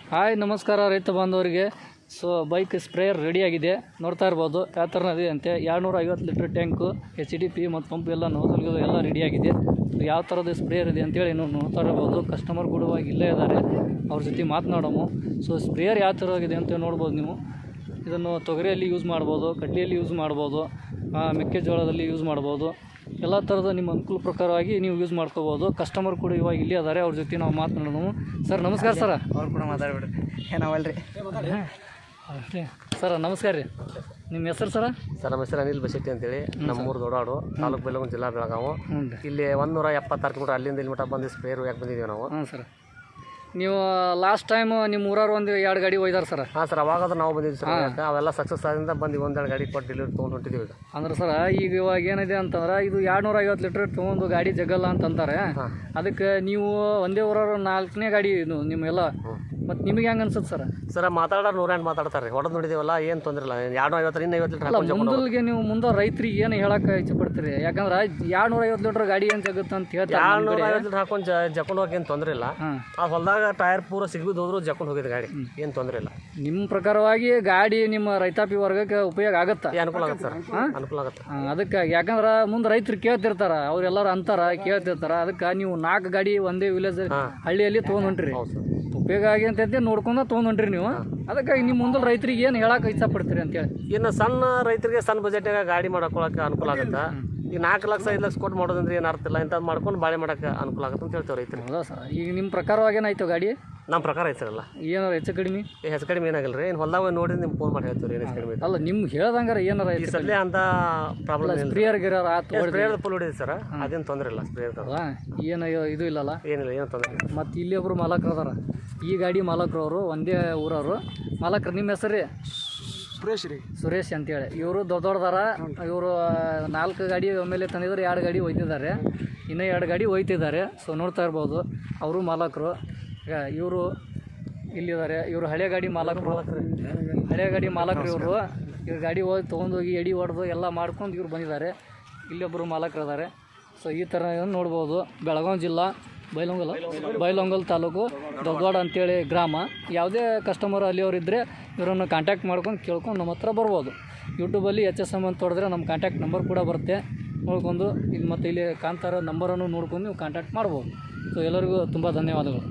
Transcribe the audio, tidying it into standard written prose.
Hi ನಮಸ್ಕಾರ ರೈತ ಬಾಂಧವರಿಗೆ. ಸೊ ಬೈಕ್ ಸ್ಪ್ರೇಯರ್ ರೆಡಿಯಾಗಿದೆ, ನೋಡ್ತಾ ಇರ್ಬೋದು ಯಾವ ಥರ ಇದೆ ಅಂತೆ. 250 ಲೀಟ್ರ್ ಟ್ಯಾಂಕು, HDP ಮತ್ತು ಪಂಪ್ ಎಲ್ಲ ನೋಸಲ್ಗಳು ಎಲ್ಲ ರೆಡಿಯಾಗಿದೆ. ಯಾವ ಥರದ ಸ್ಪ್ರೇಯರ್ ಇದೆ ಅಂತೇಳಿ ನೋಡ್ತಾ ಇರ್ಬೋದು. ಕಸ್ಟಮರ್ ಕೂಡ ಇಲ್ಲೇ ಇದ್ದಾರೆ, ಅವ್ರ ಜೊತೆ ಮಾತನಾಡೋము. ಸೊ ಸ್ಪ್ರೇಯರ್ ಯಾವ ಥರ ಆಗಿದೆ ಅಂತ ನೋಡ್ಬೋದು ನೀವು. ಇದನ್ನು ತೊಗರಿಯಲ್ಲಿ ಯೂಸ್ ಮಾಡ್ಬೋದು, ಕಡ್ಲೆಯಲ್ಲಿ ಯೂಸ್ ಮಾಡ್ಬೋದು, ಮೆಕ್ಕೆಜೋಳದಲ್ಲಿ ಯೂಸ್ ಮಾಡ್ಬೋದು. ಎಲ್ಲ ಥರದ ನಿಮ್ಮ ಅನುಕೂಲ ಪ್ರಕಾರವಾಗಿ ನೀವು ಯೂಸ್ ಮಾಡ್ಕೋಬೋದು. ಕಸ್ಟಮರ್ ಕೂಡ ಇವಾಗ ಇಲ್ಲೇ ಅದಾರೆ, ಅವ್ರ ಜೊತೆ ನಾವು ಮಾತನಾಡೋಣ. ಸರ್ ನಮಸ್ಕಾರ. ಸರ್ ಅವ್ರು ಕೂಡ ಮಾತಾಡ್ಬಿಡ್ರಿ, ಏನಾವಲ್ರಿ ಸರ್ ನಮಸ್ಕಾರ ರೀ. ನಿಮ್ಮ ಹೆಸರು ಸರ್? ಸರ್ ನಮ್ಮ ಹೆಸರು ಅನಿಲ್ ಬಶೆಟ್ಟಿ ಅಂತೇಳಿ, ನಮ್ಮೂರು ದೊಡ್ಡಾಡು, ತಾಲೂಕು ಬೆಳಗುಂದಿ, ಜಿಲ್ಲಾ ಬೆಳಗಾವಿ. ಇಲ್ಲಿ 176 ಕಿಲೋಮೀಟರ್ ಅಲ್ಲಿಂದ ಇಲ್ಲಿ ಮಟ್ಟ ಬಂದು ಸ್ಪ್ರೇಯರ್ ಯಾಕೆ ಬಂದಿದ್ದೀವಿ ನಾವು. ಹಾಂ ಸರ್, ನೀವು ಲಾಸ್ಟ್ ಟೈಮ್ ನಿಮ್ಮ ಊರವ್ರು 1-2 ಗಾಡಿ ಒಯ್ದಾರ ಸರ್? ಹಾಂ ಸರ್, ಅವಾಗಾದ್ರೆ ನಾವು ಬಂದಿದ್ದೀವಿ ಸರ್. ಅವೆಲ್ಲ ಸಕ್ಸಸ್ ಆದ್ದರಿಂದ ಬಂದು 1-2 ಗಾಡಿ ಕೊಟ್ಟು ಡೆಲಿವರಿ ತೊಗೊಂಡು ಹೊಂಟಿದ್ದೀವಿ. ಅಂದ್ರೆ ಸರ್ ಈಗ ಇವಾಗ ಏನಿದೆ ಅಂತಂದ್ರೆ ಇದು 250 ಲೀಟ್ರ್ ತೊಗೊಂಡು ಗಾಡಿ ಜಗಲ್ಲ ಅಂತಂತಾರೆ. ಅದಕ್ಕೆ ನೀವು ಒಂದೇ ಊರವ್ರು 4ನೇ ಗಾಡಿ ಇದು ನಿಮ್ಮೆಲ್ಲ, ಮತ್ತು ನಿಮಗೆ ಹೆಂಗೆ ಅನ್ಸುತ್ತೆ ಸರ್? ಸರ್ ಮಾತಾಡೋರು 108 ಮಾತಾಡ್ತಾರೆ, ಹೊಡೆದು ನೋಡಿದ್ದೀವಲ್ಲ, ಏನು ತೊಂದರೆ ಇಲ್ಲ. 250 ಲೀಟ್ರ್ ಮುಂದಲ್ಗೆ ನೀವು ಮುಂದೆ ರೈತರಿಗೆ ಏನು ಹೇಳಕ್ಕೆ ಇಷ್ಟಪಡ್ತೀರಿ? ಯಾಕಂದ್ರೆ 250 ಲೀಟ್ರ್ ಗಾಡಿ ಏನು ಜಗುತ್ತೆ ಅಂತ ಹೇಳ್ತಾರೆ. 250 ಲೀಟ್ರ್ ಹಾಕೊಂಡು ಜಕೊಂಡು ಹೋಗಿ ಏನು ತೊಂದರೆ ಇಲ್ಲ. ಆ ಹೊಲದಾಗ ಟೈರ್ ಪೂರ ಸಿಗ್ಬಿದ್ದು ಹೋದ್ರು ಜಕೊಂಡು ಹೋಗಿದೆ ಗಾಡಿ, ಏನು ತೊಂದರೆ ಇಲ್ಲ. ನಿಮ್ಮ ಪ್ರಕಾರವಾಗಿ ಗಾಡಿ ನಿಮ್ಮ ರೈತಾಪಿ ವರ್ಗಕ್ಕೆ ಉಪಯೋಗ ಆಗುತ್ತಾ? ಅನುಕೂಲ ಆಗುತ್ತೆ ಸರ್, ಅನುಕೂಲ ಆಗುತ್ತೆ. ಅದಕ್ಕೆ ಯಾಕಂದ್ರೆ ಮುಂದೆ ರೈತರು ಕೇಳ್ತಿರ್ತಾರೆ, ಅವ್ರೆಲ್ಲರೂ ಅಂತಾರ ಕೇಳ್ತಿರ್ತಾರೆ. ಅದಕ್ಕೆ ನೀವು 4 ಗಾಡಿ ಒಂದೇ ವಿಲೇಜ್ ಹಳ್ಳಿಯಲ್ಲಿ ತೊಗೊಂಡು ಹೊಂಟ್ರಿ, ಉಪಯೋಗ ಆಗಿ ಅಂತ ನೋಡ್ಕೊಂಡು ತೊಗೊಂಡು ಹೊಂಟ್ರಿ ನೀವು. ಅದಕ್ಕಾಗಿ ನಿಮ್ಮ ಮುಂದೆ ರೈತರಿಗೆ ಏನು ಹೇಳಕ್ಕೆ ಇಷ್ಟಪಡ್ತೀರಿ ಅಂತೇಳಿ? ಇನ್ನು ಸಣ್ಣ ರೈತರಿಗೆ ಸಣ್ಣ ಬಜೆಟ್ನಾಗ ಗಾಡಿ ಮಾಡ್ಕೊಳಕ್ಕೆ ಅನುಕೂಲ ಆಗುತ್ತೆ. ಈಗ 4 ಲಕ್ಷ 5 ಲಕ್ಷ ಕೊಟ್ಟು ಮಾಡೋದಂದ್ರೆ ಏನು ಅರ್ಥ ಇಲ್ಲ. ಇಂಥದ್ದು ಮಾಡ್ಕೊಂಡು ಬಾಳೆ ಮಾಡೋಕ್ಕೆ ಅನುಕೂಲ ಆಗುತ್ತೆ ಅಂತ ಹೇಳ್ತೇವೆ ರೈತರು. ಹೌದಾ ಸರ್? ಈಗ ನಿಮ್ಮ ಪ್ರಕಾರವಾಗಿ ಏನಾಯ್ತು ಗಾಡಿ? ನಮ್ಮ ಪ್ರಕಾರ ಐತರಲ್ಲ, ಏನಾರು ಹೆಚ್ಚು ಕಡಿಮೆ ಹೆಚ್ಚು ಕಡಿಮೆ ಏನಾಗಲ್ಲ ರೀ. ಏನು ಹೊಲ್ದಾಗ ನೋಡಿ ನಿಮ್ಗೆ ಫೋನ್ ಮಾಡಿ ಹೇಳ್ತೀವಿ ರೀ, ಹೆಚ್ಚು ಕಡಿಮೆ ಅಲ್ಲ. ನಿಮ್ಗೆ ಹೇಳ್ದಂಗಾರ ಏನಾರ ಈ ಸದ್ಯ ಅಂತ ಪ್ರಾಬ್ಲಮ್ ಸ್ಪ್ರೇಯರ್ ಗಿರಿಯರ್ ಆತು, ಸ್ಪ್ರೇಯರ್ ಫುಲ್ ಹೊಡಿದೆ ಸರ್, ಅದೇನು ತೊಂದರೆ ಇಲ್ಲ. ಸ್ಪ್ರೇಯರ್ ಏನು ಇದು ಇಲ್ಲಲ್ಲ, ಏನಿಲ್ಲ, ಏನು ತೊಂದರೆ ಇಲ್ಲ. ಮತ್ತು ಇಲ್ಲಿ ಒಬ್ಬರು ಮಾಲಕರು ಅದಾರ, ಈ ಗಾಡಿ ಮಾಲಕರು ಅವರು ಒಂದೇ ಊರವರು ಮಾಲಕರು. ನಿಮ್ಮ ಹೆಸರು ರೀ? ಸುರೇಶ್ ಅಂತೇಳಿ. ಇವರು ದೊಡ್ಡದಾರ. ಇವರು 4 ಗಾಡಿ ಒಮ್ಮೆಲೆ ತಂದಿದ್ರು, 2 ಗಾಡಿ ಒಯ್ತಿದ್ದಾರೆ, ಇನ್ನೂ 2 ಗಾಡಿ ಒಯ್ತಿದ್ದಾರೆ. ಸೊ ನೋಡ್ತಾ ಇರ್ಬೋದು, ಅವರು ಮಾಲಕರು. ಇವರು ಇಲ್ಲಿದ್ದಾರೆ, ಇವರು ಹಳೆ ಗಾಡಿ ಮಾಲಕರು. ಇವ್ರು ಗಾಡಿ ಹೋಗಿ ತೊಗೊಂಡೋಗಿ ಎಡಿ ಹೊಡೆದು ಎಲ್ಲ ಮಾಡ್ಕೊಂಡು ಇವ್ರು ಬಂದಿದ್ದಾರೆ. ಇಲ್ಲೊಬ್ಬರು ಮಾಲಕರು ಅದಾರೆ. ಸೊ ಈ ಥರ ನೋಡ್ಬೋದು. ಬೆಳಗಾವಿ ಜಿಲ್ಲಾ ಬೈಲಹೊಂಗಲ ತಾಲೂಕು ದೊಡ್ಡವಾಡ ಅಂತೇಳಿ ಗ್ರಾಮ. ಯಾವುದೇ ಕಸ್ಟಮರ್ ಅಲ್ಲಿಯವ್ರು ಇದ್ದರೆ ಇವರನ್ನು ಕಾಂಟ್ಯಾಕ್ಟ್ ಮಾಡ್ಕೊಂಡು ಕೇಳ್ಕೊಂಡು ನಮ್ಮ ಹತ್ರ ಬರ್ಬೋದು. ಯೂಟ್ಯೂಬಲ್ಲಿ HSM ಅಂತ ಹೊಡೆದ್ರೆ ನಮ್ಮ ಕಾಂಟ್ಯಾಕ್ಟ್ ನಂಬರ್ ಕೂಡ ಬರುತ್ತೆ, ನೋಡ್ಕೊಂಡು ಇಲ್ಲಿ ಮತ್ತು ಇಲ್ಲಿ ಕಾಂತಾರ ನಂಬರನ್ನು ನೋಡ್ಕೊಂಡು ನೀವು ಕಾಂಟ್ಯಾಕ್ಟ್ ಮಾಡ್ಬೋದು. ಸೊ ಎಲ್ಲರಿಗೂ ತುಂಬ ಧನ್ಯವಾದಗಳು.